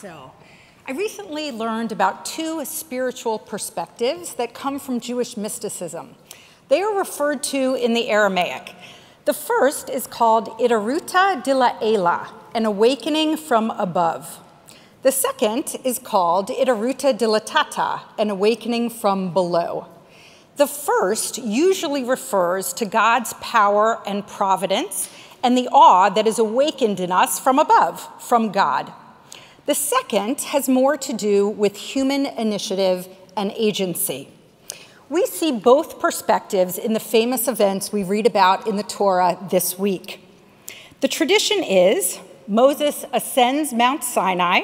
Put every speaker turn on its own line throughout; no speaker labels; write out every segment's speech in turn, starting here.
So, I recently learned about two spiritual perspectives that come from Jewish mysticism. They are referred to in the Aramaic. The first is called Idaruta de la Ela, an awakening from above. The second is called Idaruta de la Tata, an awakening from below. The first usually refers to God's power and providence and the awe that is awakened in us from above, from God. The second has more to do with human initiative and agency. We see both perspectives in the famous events we read about in the Torah this week. The tradition is Moses ascends Mount Sinai,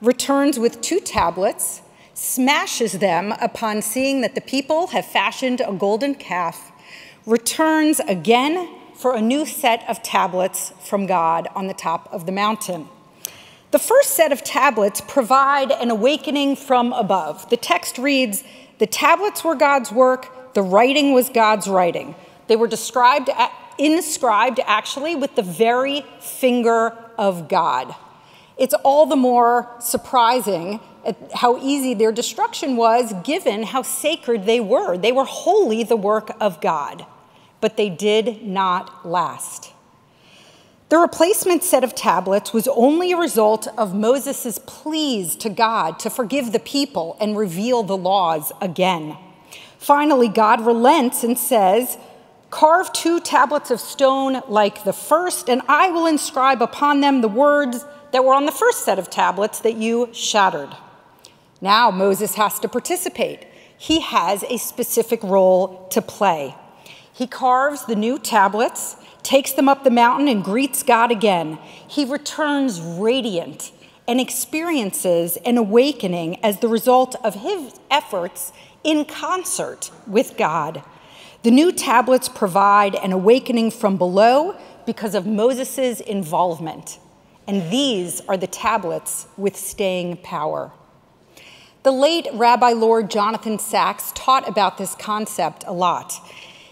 returns with 2 tablets, smashes them upon seeing that the people have fashioned a golden calf, returns again for a new set of tablets from God on the top of the mountain. The first set of tablets provide an awakening from above. The text reads, "The tablets were God's work, the writing was God's writing." They were inscribed actually with the very finger of God. It's all the more surprising at how easy their destruction was given how sacred they were. They were wholly the work of God, but they did not last. The replacement set of tablets was only a result of Moses' pleas to God to forgive the people and reveal the laws again. Finally, God relents and says, "Carve 2 tablets of stone like the first, and I will inscribe upon them the words that were on the first set of tablets that you shattered." Now Moses has to participate. He has a specific role to play. He carves the new tablets, takes them up the mountain, and greets God again. He returns radiant and experiences an awakening as the result of his efforts in concert with God. The new tablets provide an awakening from below because of Moses' involvement. And these are the tablets with staying power. The late Rabbi Lord Jonathan Sacks taught about this concept a lot.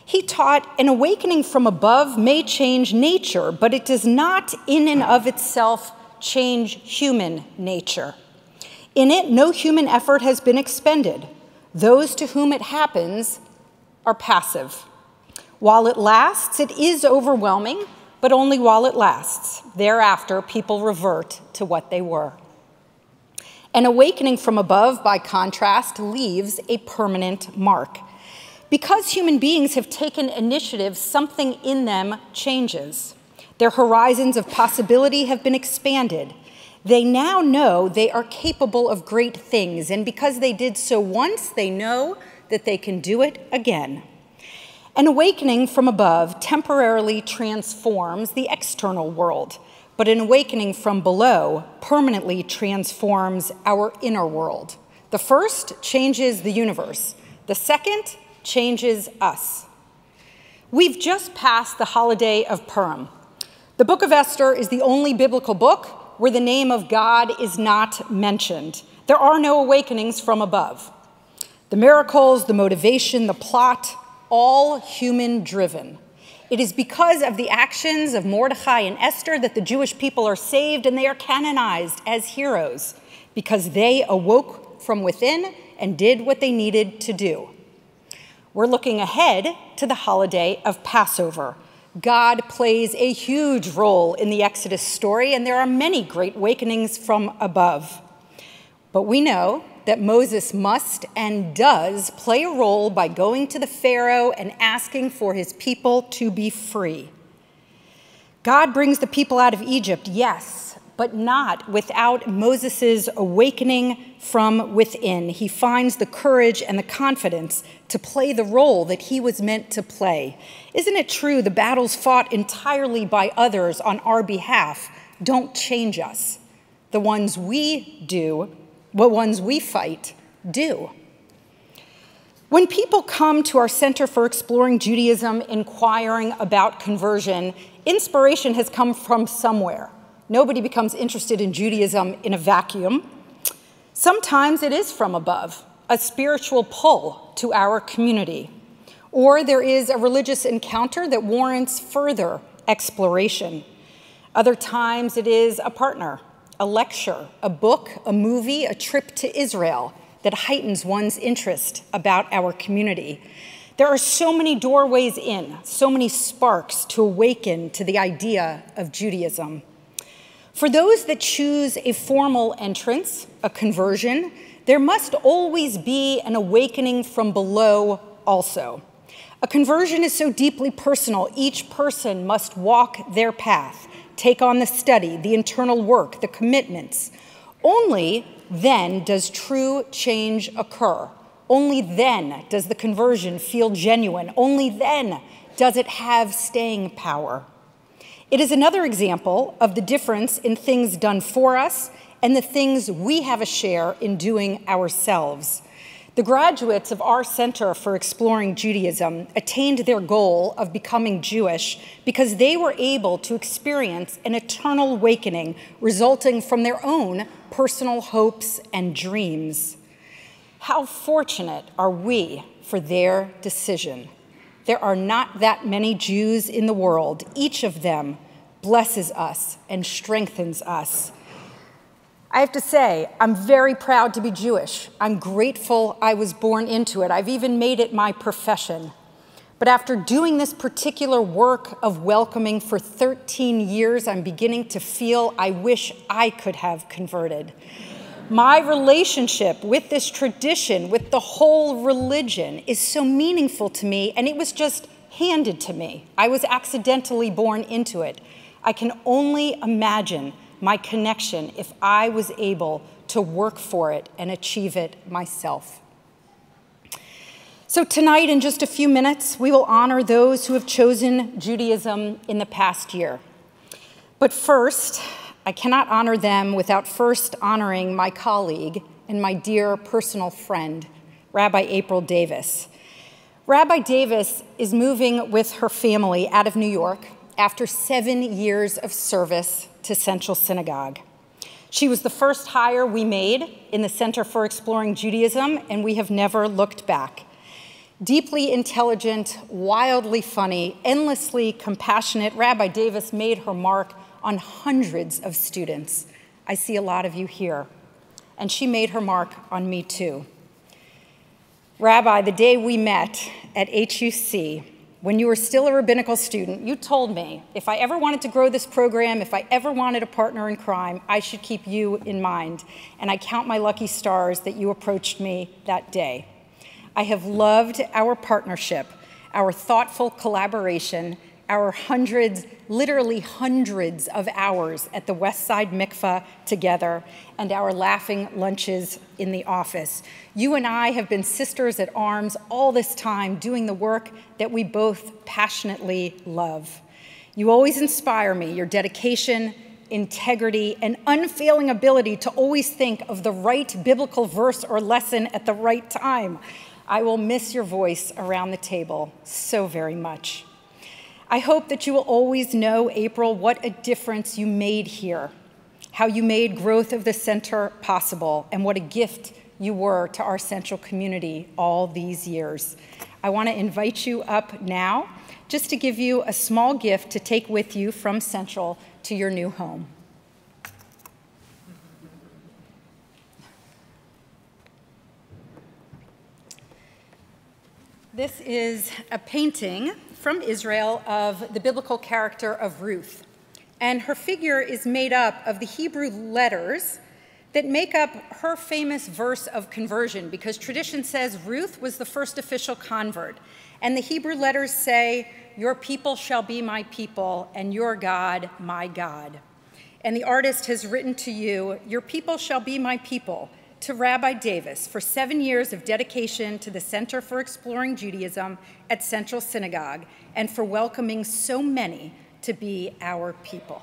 He taught an awakening from above may change nature, but it does not in and of itself change human nature. In it, no human effort has been expended. Those to whom it happens are passive. While it lasts, it is overwhelming, but only while it lasts. Thereafter, people revert to what they were. An awakening from above, by contrast, leaves a permanent mark. Because human beings have taken initiative, something in them changes. Their horizons of possibility have been expanded. They now know they are capable of great things, and because they did so once, they know that they can do it again. An awakening from above temporarily transforms the external world, but an awakening from below permanently transforms our inner world. The first changes the universe. The second changes us. We've just passed the holiday of Purim. The book of Esther is the only biblical book where the name of God is not mentioned. There are no awakenings from above. The miracles, the motivation, the plot, all human-driven. It is because of the actions of Mordecai and Esther that the Jewish people are saved, and they are canonized as heroes because they awoke from within and did what they needed to do. We're looking ahead to the holiday of Passover. God plays a huge role in the Exodus story, and there are many great awakenings from above. But we know that Moses must and does play a role by going to the Pharaoh and asking for his people to be free. God brings the people out of Egypt, yes, but not without Moses' awakening from within. He finds the courage and the confidence to play the role that he was meant to play. Isn't it true the battles fought entirely by others on our behalf don't change us? The ones we fight do. When people come to our Center for Exploring Judaism inquiring about conversion, inspiration has come from somewhere. Nobody becomes interested in Judaism in a vacuum. Sometimes it is from above, a spiritual pull to our community. Or there is a religious encounter that warrants further exploration. Other times it is a partner, a lecture, a book, a movie, a trip to Israel that heightens one's interest about our community. There are so many doorways in, so many sparks to awaken to the idea of Judaism. For those that choose a formal entrance, a conversion, there must always be an awakening from below also. A conversion is so deeply personal, each person must walk their path, take on the study, the internal work, the commitments. Only then does true change occur. Only then does the conversion feel genuine. Only then does it have staying power. It is another example of the difference in things done for us and the things we have a share in doing ourselves. The graduates of our Center for Exploring Judaism attained their goal of becoming Jewish because they were able to experience an eternal awakening resulting from their own personal hopes and dreams. How fortunate are we for their decision? There are not that many Jews in the world. Each of them blesses us and strengthens us. I have to say, I'm very proud to be Jewish. I'm grateful I was born into it. I've even made it my profession. But after doing this particular work of welcoming for 13 years, I'm beginning to feel I wish I could have converted. My relationship with this tradition, with the whole religion, is so meaningful to me, and it was just handed to me. I was accidentally born into it. I can only imagine my connection if I was able to work for it and achieve it myself. So tonight, in just a few minutes, we will honor those who have chosen Judaism in the past year. But first, I cannot honor them without first honoring my colleague and my dear personal friend, Rabbi April Davis. Rabbi Davis is moving with her family out of New York after 7 years of service to Central Synagogue. She was the first hire we made in the Center for Exploring Judaism, and we have never looked back. Deeply intelligent, wildly funny, endlessly compassionate, Rabbi Davis made her mark on hundreds of students. I see a lot of you here. And she made her mark on me too. Rabbi, the day we met at HUC, when you were still a rabbinical student, you told me if I ever wanted to grow this program, if I ever wanted a partner in crime, I should keep you in mind. And I count my lucky stars that you approached me that day. I have loved our partnership, our thoughtful collaboration, our hundreds, literally hundreds of hours at the West Side Mikveh together, and our laughing lunches in the office. You and I have been sisters at arms all this time doing the work that we both passionately love. You always inspire me, your dedication, integrity, and unfailing ability to always think of the right biblical verse or lesson at the right time. I will miss your voice around the table so very much. I hope that you will always know, April, what a difference you made here, how you made growth of the center possible, and what a gift you were to our Central community all these years. I want to invite you up now just to give you a small gift to take with you from Central to your new home. This is a painting from Israel of the biblical character of Ruth. And her figure is made up of the Hebrew letters that make up her famous verse of conversion, because tradition says Ruth was the first official convert. And the Hebrew letters say, "Your people shall be my people, and your God, my God." And the artist has written to you, "Your people shall be my people," to Rabbi Davis for 7 years of dedication to the Center for Exploring Judaism at Central Synagogue, and for welcoming so many to be our people.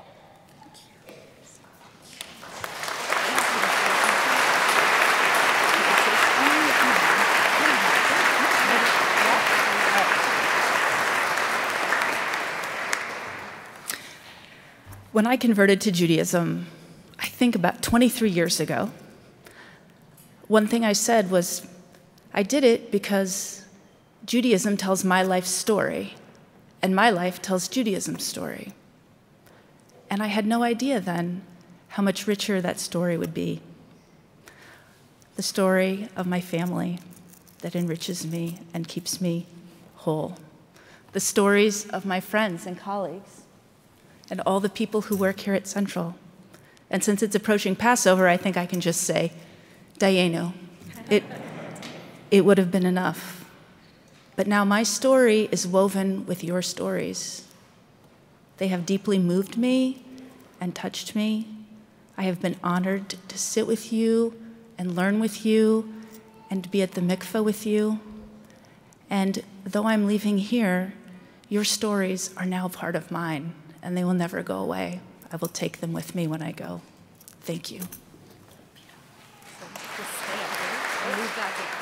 When I converted to Judaism, I think about 23 years ago, one thing I said was, I did it because Judaism tells my life story, and my life tells Judaism's story. And I had no idea then how much richer that story would be. The story of my family that enriches me and keeps me whole. The stories of my friends and colleagues and all the people who work here at Central. And since it's approaching Passover, I think I can just say, Dayenu. It would have been enough. But now my story is woven with your stories. They have deeply moved me and touched me. I have been honored to sit with you and learn with you and be at the mikveh with you. And though I'm leaving here, your stories are now part of mine, and they will never go away. I will take them with me when I go. Thank you.
So just stay up there.